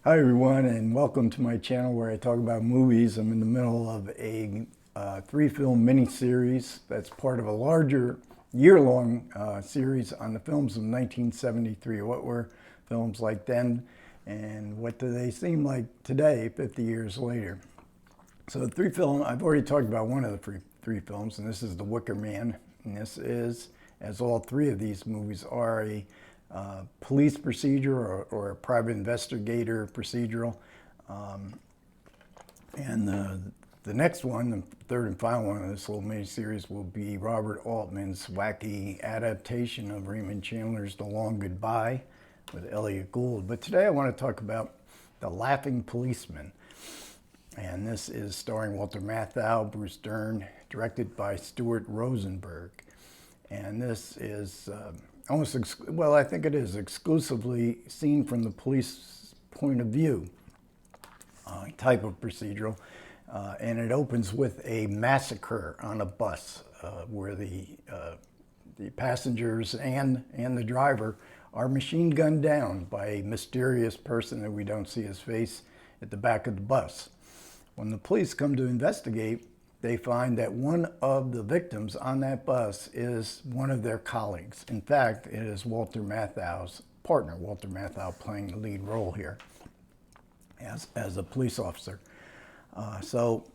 Hi everyone, and welcome to my channel where I talk about movies. I'm in the middle of a three-film mini-series that's part of a larger year-long series on the films of 1973. What were films like then, and what do they seem like today, 50 years later? So the I've already talked about one of the three films, and this is The Wicker Man. And this is, as all three of these movies are, a police procedure or a private investigator procedural. And the next one, the third and final one of this little mini-series, will be Robert Altman's wacky adaptation of Raymond Chandler's The Long Goodbye with Elliot Gould. But today I want to talk about The Laughing Policeman. And this is starring Walter Matthau, Bruce Dern, directed by Stuart Rosenberg. And this is I think it is exclusively seen from the police point of view type of procedural. And it opens with a massacre on a bus where the passengers and the driver are machine gunned down by a mysterious person that we don't see his face at the back of the bus. When the police come to investigate, they find that one of the victims on that bus is one of their colleagues. In fact, it is Walter Matthau's partner, Walter Matthau playing the lead role here as a police officer. So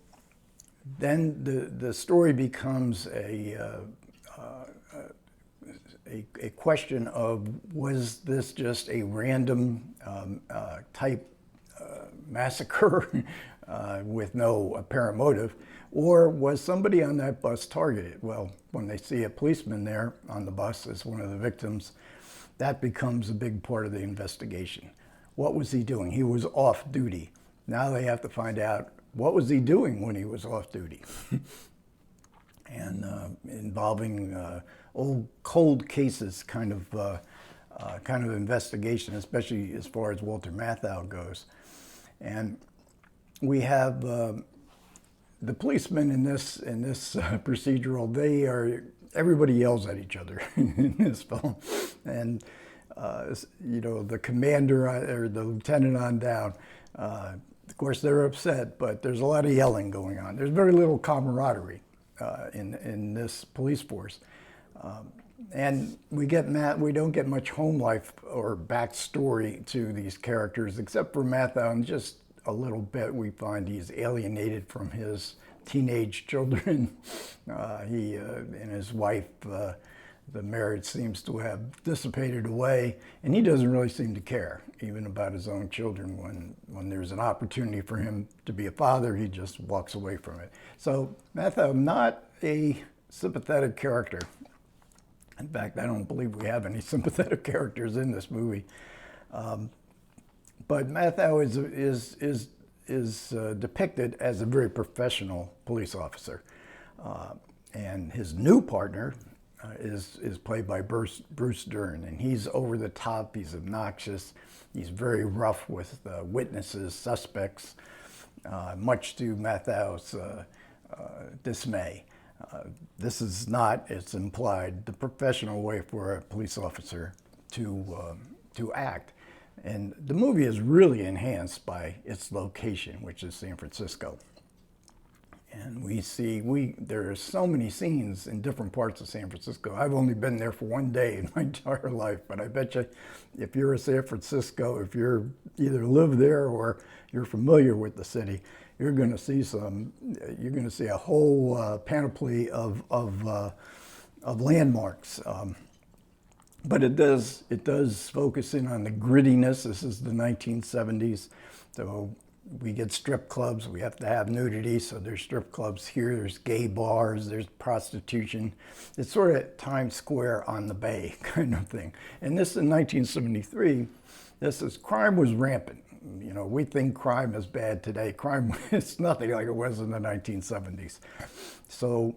then the story becomes a question of, was this just a random type massacre with no apparent motive, or was somebody on that bus targeted? Well, when they see a policeman there on the bus as one of the victims, that becomes a big part of the investigation. What was he doing? He was off duty. Now they have to find out, what was he doing when he was off duty? And involving old cold cases kind of investigation, especially as far as Walter Matthau goes. And we have the policemen in this procedural. Everybody yells at each other in this film, and the commander or the lieutenant on down. Of course, they're upset, but there's a lot of yelling going on. There's very little camaraderie in this police force. And we don't get much home life or backstory to these characters, except for Matthau, and just a little bit we find he's alienated from his teenage children. He and his wife, the marriage seems to have dissipated away, and he doesn't really seem to care, even about his own children. When there's an opportunity for him to be a father, he just walks away from it. So Matthau, not a sympathetic character. In fact, I don't believe we have any sympathetic characters in this movie. But Matthau is depicted as a very professional police officer. And his new partner is played by Bruce Dern. And he's over the top, he's obnoxious, he's very rough with witnesses, suspects, much to Matthau's dismay. This is not, it's implied, the professional way for a police officer to act. And the movie is really enhanced by its location, which is San Francisco. And there are so many scenes in different parts of San Francisco. I've only been there for one day in my entire life, but I bet you if you're a San Francisco, if you're either live there or you're familiar with the city, you're going to see a whole panoply of landmarks. But it does focus in on the grittiness. This is the 1970s, so we get strip clubs. We have to have nudity, so there's strip clubs here. There's gay bars. There's prostitution. It's sort of Times Square on the Bay kind of thing. And this in 1973. Crime was rampant. We think crime is bad today. Crime is nothing like it was in the 1970s. So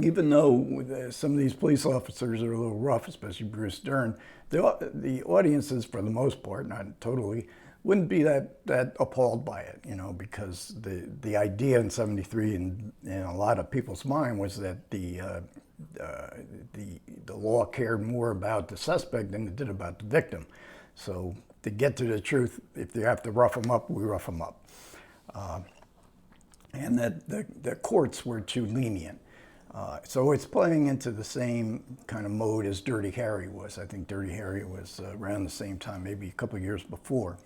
even though some of these police officers are a little rough, especially Bruce Dern, the audiences, for the most part, not totally, wouldn't be that appalled by it, because the idea in '73 in a lot of people's mind was that the law cared more about the suspect than it did about the victim. So to get to the truth, if you have to rough them up, we rough them up. And that the courts were too lenient. So it's playing into the same kind of mode as Dirty Harry was. I think Dirty Harry was around the same time, maybe a couple of years before.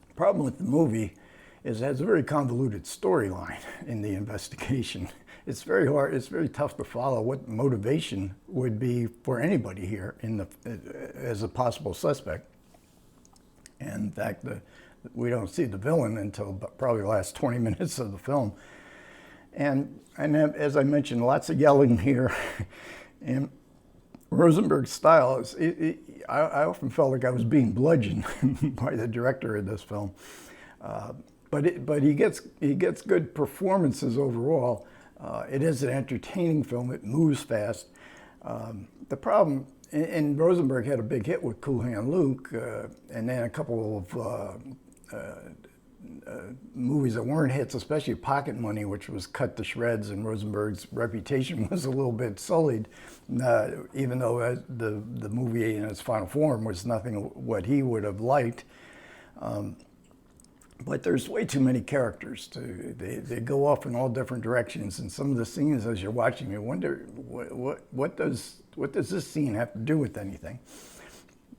The problem with the movie is it has a very convoluted storyline in the investigation. It's very hard, it's very tough to follow what motivation would be for anybody here as a possible suspect. And in fact, we don't see the villain until probably the last 20 minutes of the film. And as I mentioned, lots of yelling here. And Rosenberg's style is, I often felt like I was being bludgeoned by the director of this film. But he gets good performances overall. It is an entertaining film. It moves fast. The problem, and Rosenberg had a big hit with Cool Hand Luke, and then a couple of movies that weren't hits, especially Pocket Money, which was cut to shreds, and Rosenberg's reputation was a little bit sullied, even though the movie in its final form was nothing what he would have liked. But there's way too many characters. They go off in all different directions, and some of the scenes as you're watching, you wonder what does this scene have to do with anything?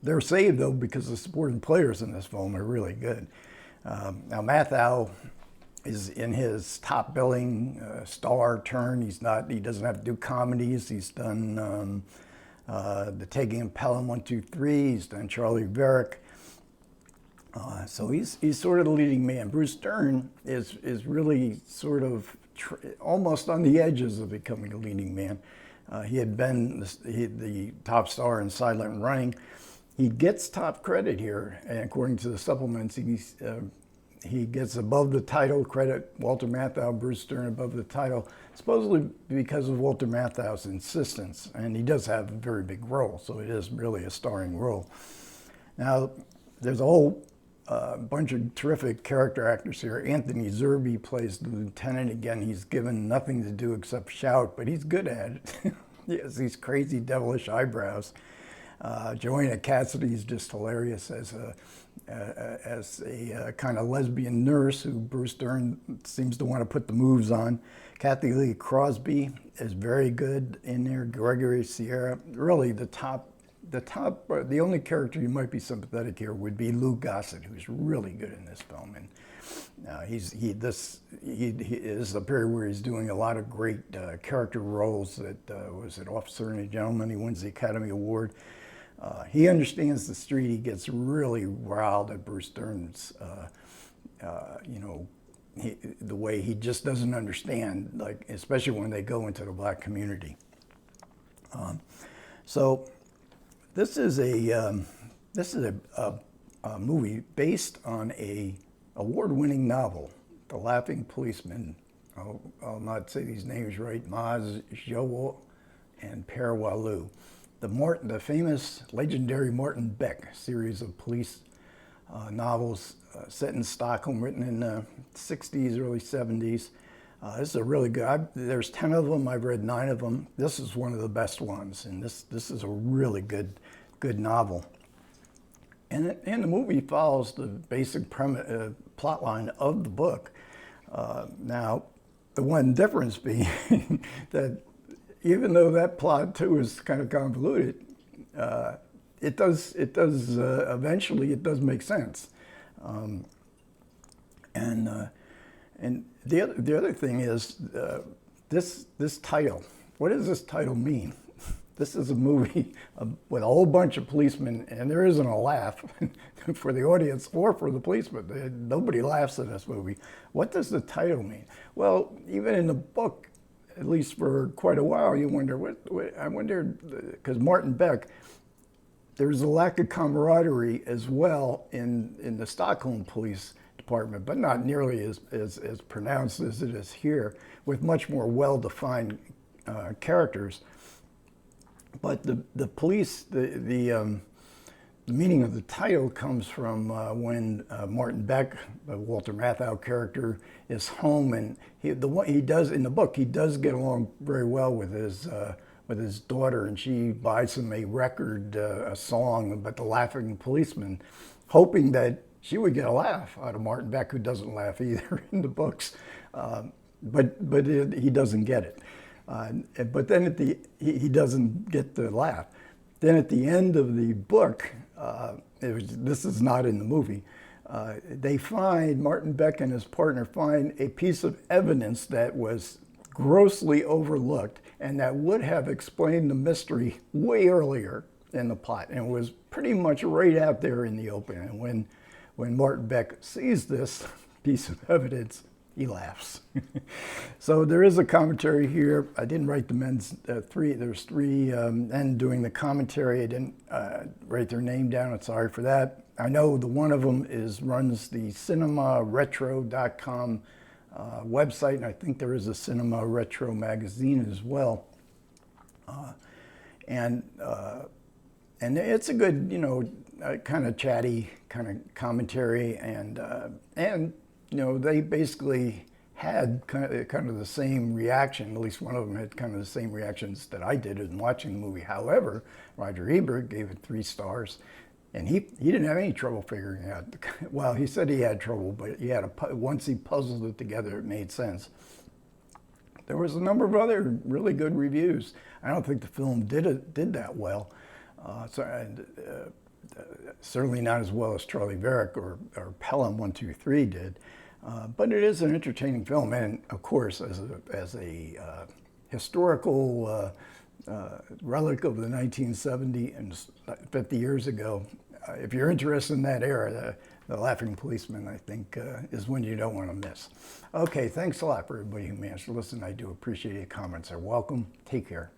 They're saved though because the supporting players in this film are really good. Now Matthau is in his top billing star turn. He doesn't have to do comedies. He's done The Taking of Pelham 1, 2, 3. He's done Charlie Varick. So he's sort of the leading man. Bruce Dern is really sort of almost on the edges of becoming a leading man. He had been the top star in Silent Running. He gets top credit here, and according to the supplements, he gets above the title credit. Walter Matthau, Bruce Dern above the title, supposedly because of Walter Matthau's insistence, and he does have a very big role, so it is really a starring role. Now, there's a whole bunch of terrific character actors here. Anthony Zerbe plays the lieutenant. Again, he's given nothing to do except shout, but he's good at it. He has these crazy devilish eyebrows. Joanna Cassidy is just hilarious as a kind of lesbian nurse who Bruce Dern seems to want to put the moves on. Kathy Lee Crosby is very good in there. Gregory Sierra, really the only character you might be sympathetic here would be Lou Gossett, who's really good in this film. And he is a period where he's doing a lot of great character roles. That was an Officer and a Gentleman. He wins the Academy Award. He understands the street. He gets really riled at Bruce Dern's, the way he just doesn't understand, like especially when they go into the black community. So this is a movie based on a award-winning novel, The Laughing Policeman. I'll not say these names right. Maz Jowo and Per Walu. The famous, legendary Martin Beck series of police novels set in Stockholm, written in the 60s, early 70s. This is a really good, there's 10 of them, I've read 9 of them. This is one of the best ones, and this is a really good novel. And the movie follows the basic plot line of the book. Now, the one difference being that even though that plot too is kind of convoluted, it does eventually it does make sense. And the other thing is this title. What does this title mean? This is a movie with a whole bunch of policemen, and there isn't a laugh for the audience or for the policemen. Nobody laughs in this movie. What does the title mean? Well, even in the book, at least for quite a while, you wonder, I wonder, because Martin Beck, there's a lack of camaraderie as well in the Stockholm Police Department, but not nearly as pronounced as it is here, with much more well-defined characters. But the police, the meaning of the title comes from when Martin Beck, the Walter Matthau character, is home, and he does in the book, he does get along very well with his daughter, and she buys him a record, a song about the Laughing Policeman, hoping that she would get a laugh out of Martin Beck, who doesn't laugh either in the books. He doesn't get it. But then he doesn't get the laugh. Then at the end of the book, this is not in the movie, Martin Beck and his partner find a piece of evidence that was grossly overlooked and that would have explained the mystery way earlier in the plot. And it was pretty much right out there in the open. And when Martin Beck sees this piece of evidence, he laughs. So there is a commentary here. I didn't write the men's three. There's three men doing the commentary. I didn't write their name down. I'm sorry for that. I know the one of them runs the cinemaretro.com website, and I think there is a Cinema Retro magazine as well. And it's a good, kind of chatty kind of commentary, and they basically had kind of the same reaction. At least one of them had kind of the same reactions that I did in watching the movie. However, Roger Ebert gave it 3 stars, and he didn't have any trouble figuring it out. Well, he said he had trouble, but once he puzzled it together, it made sense. There was a number of other really good reviews. I don't think the film did that well. Certainly not as well as Charlie Varick or Pelham 123 did. But it is an entertaining film, and of course, as a historical relic of the 1970s and 50 years ago, if you're interested in that era, the Laughing Policeman, I think, is one you don't want to miss. Okay, thanks a lot for everybody who managed to listen. I do appreciate it. Comments are welcome. Take care.